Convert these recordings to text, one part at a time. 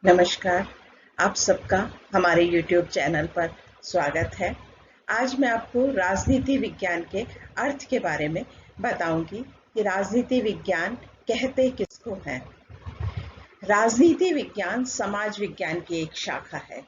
नमस्कार। आप सबका हमारे YouTube चैनल पर स्वागत है। आज मैं आपको राजनीति विज्ञान के अर्थ के बारे में बताऊंगी कि राजनीति विज्ञान कहते किसको है। राजनीति विज्ञान समाज विज्ञान की एक शाखा है।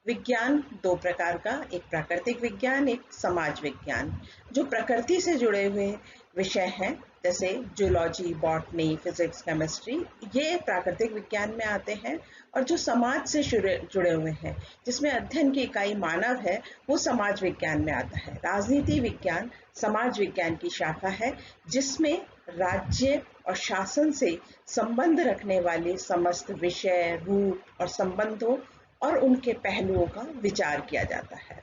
विज्ञान दो प्रकार का, एक प्राकृतिक विज्ञान, एक समाज विज्ञान। जो प्रकृति से जुड़े हुए विषय हैं जैसे जूलॉजी, बॉटनी, फिजिक्स, केमिस्ट्री, ये प्राकृतिक विज्ञान में आते हैं। और जो समाज से जुड़े हुए हैं, जिसमें अध्ययन की इकाई मानव है, वो समाज विज्ञान में आता है। राजनीति विज्ञान समाज विज्ञान की शाखा है, जिसमें राज्य और शासन से संबंध रखने वाले समस्त विषय, रूप और संबंधों और उनके पहलुओं का विचार किया जाता है।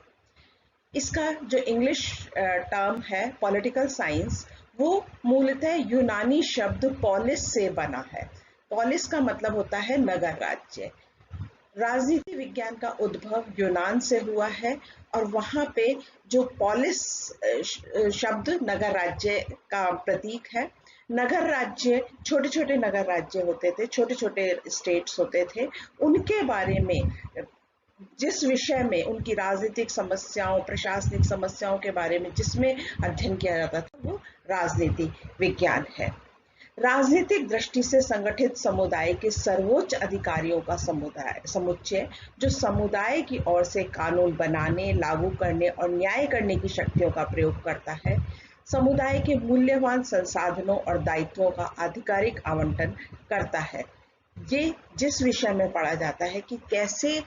इसका जो इंग्लिश टर्म है पॉलिटिकल साइंस, वो मूलतः यूनानी शब्द पॉलिस से बना है। पॉलिस का मतलब होता है नगर राज्य। राजनीति विज्ञान का उद्भव यूनान से हुआ है और वहाँ पे जो पॉलिस शब्द नगर राज्य का प्रतीक है। नगर राज्य, छोटे छोटे नगर राज्य होते थे, छोटे छोटे स्टेट्स होते थे। उनके बारे में, जिस विषय में उनकी राजनीतिक समस्याओं, प्रशासनिक समस्याओं के बारे में जिसमें अध्ययन किया जाता था, वो राजनीति विज्ञान है। राजनीतिक दृष्टि से संगठित समुदाय के सर्वोच्च अधिकारियों का समुच्चय, जो समुदाय की ओर से कानून बनाने, लागू करने और न्याय करने की शक्तियों का प्रयोग करता है। समुदाय के मूल्यवान संसाधनों और दायित्वों का आधिकारिक आवंटन करता है। ये जिस विषय में पढ़ा जाता है कि कैसे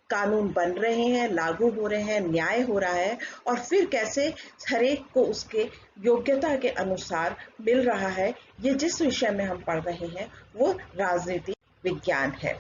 कानून बन रहे हैं, लागू हो रहे हैं, न्याय हो रहा है, और फिर कैसे हरेक को उसके योग्यता के अनुसार मिल रहा है, ये जिस विषय में हम पढ़ रहे हैं वो राजनीति विज्ञान है।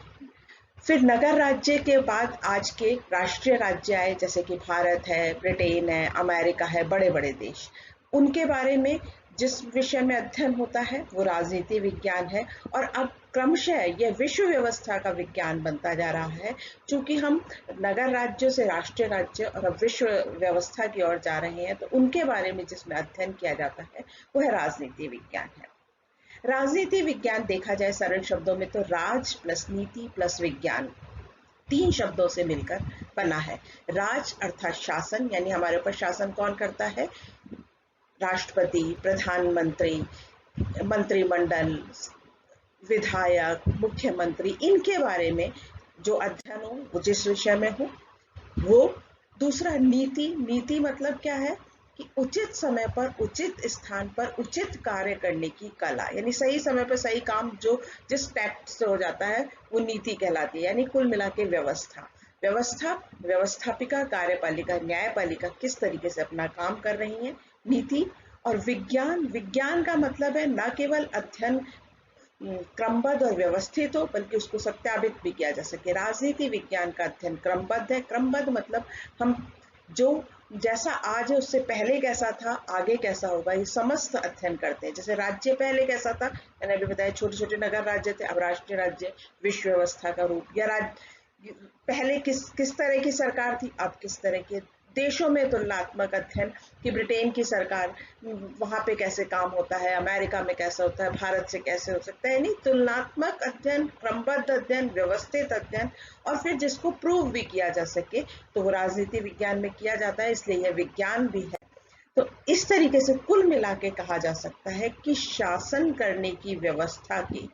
फिर नगर राज्य के बाद आज के राष्ट्रीय राज्य आए, जैसे कि भारत है, ब्रिटेन है, अमेरिका है, बड़े बड़े देश। उनके बारे में जिस विषय में अध्ययन होता है वो राजनीति विज्ञान है। और अब क्रमशः यह विश्व व्यवस्था का विज्ञान बनता जा रहा है, क्योंकि हम नगर राज्यों से राष्ट्रीय राज्य और अब विश्व व्यवस्था की ओर जा रहे हैं। तो उनके बारे में जिसमें अध्ययन किया जाता है वो है राजनीति विज्ञान है। राजनीति विज्ञान देखा जाए सरल शब्दों में तो राज प्लस नीति प्लस विज्ञान, तीन शब्दों से मिलकर बना है। राज अर्थात शासन, यानी हमारे ऊपर शासन कौन करता है? राष्ट्रपति, प्रधानमंत्री, मंत्रिमंडल, विधायक, मुख्यमंत्री, इनके बारे में जो अध्ययन हो, वो जिस विषय में हो वो। दूसरा नीति। नीति मतलब क्या है कि उचित समय पर, उचित स्थान पर उचित कार्य करने की कला, यानी सही समय पर सही काम जो जिस टैक्ट से हो जाता है वो नीति कहलाती है। यानी कुल मिला के व्यवस्था। व्यवस्थापिका, कार्यपालिका, न्यायपालिका किस तरीके से अपना काम कर रही है, नीति। और विज्ञान का मतलब है न केवल अध्ययन क्रमबद्ध और व्यवस्थित हो, बल्कि उसको सत्यापित भी किया जा सके। राजनीति विज्ञान का अध्ययन क्रमबद्ध है। क्रमबद्ध मतलब हम जो जैसा आज है उससे पहले कैसा था, आगे कैसा होगा, ये समस्त अध्ययन करते हैं। जैसे राज्य पहले कैसा था, मैंने अभी बताया, छोटे छोटे नगर राज्य थे, अब राष्ट्रीय राज्य, विश्व व्यवस्था का रूप। या पहले किस तरह की सरकार थी, अब किस तरह के। देशों में तुलनात्मक अध्ययन कि ब्रिटेन की सरकार, वहां पे कैसे काम होता है, अमेरिका में कैसा होता है, भारत से कैसे हो सकता है। नहीं, तुलनात्मक अध्ययन, क्रमबद्ध अध्ययन, व्यवस्थित अध्ययन, और फिर जिसको प्रूव भी किया जा सके तो वो राजनीति विज्ञान में किया जाता है, इसलिए यह विज्ञान भी है। तो इस तरीके से कुल मिला के कहा जा सकता है कि शासन करने की व्यवस्था की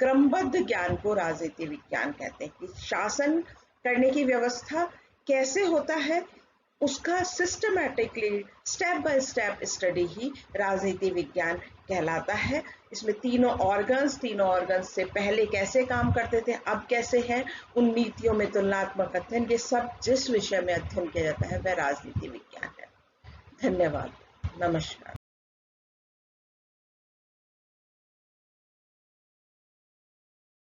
क्रमबद्ध ज्ञान को राजनीति विज्ञान कहते हैं। कि शासन करने की व्यवस्था कैसे होता है, उसका systematically step by step study ही राजनीति विज्ञान कहलाता है। इसमें तीनों ऑर्गन्स से पहले कैसे काम करते थे, अब कैसे हैं, उन नीतियों में तुलनात्मक अध्ययन, ये सब जिस विषय में अध्ययन किया जाता है वह राजनीति विज्ञान है। धन्यवाद। नमस्कार।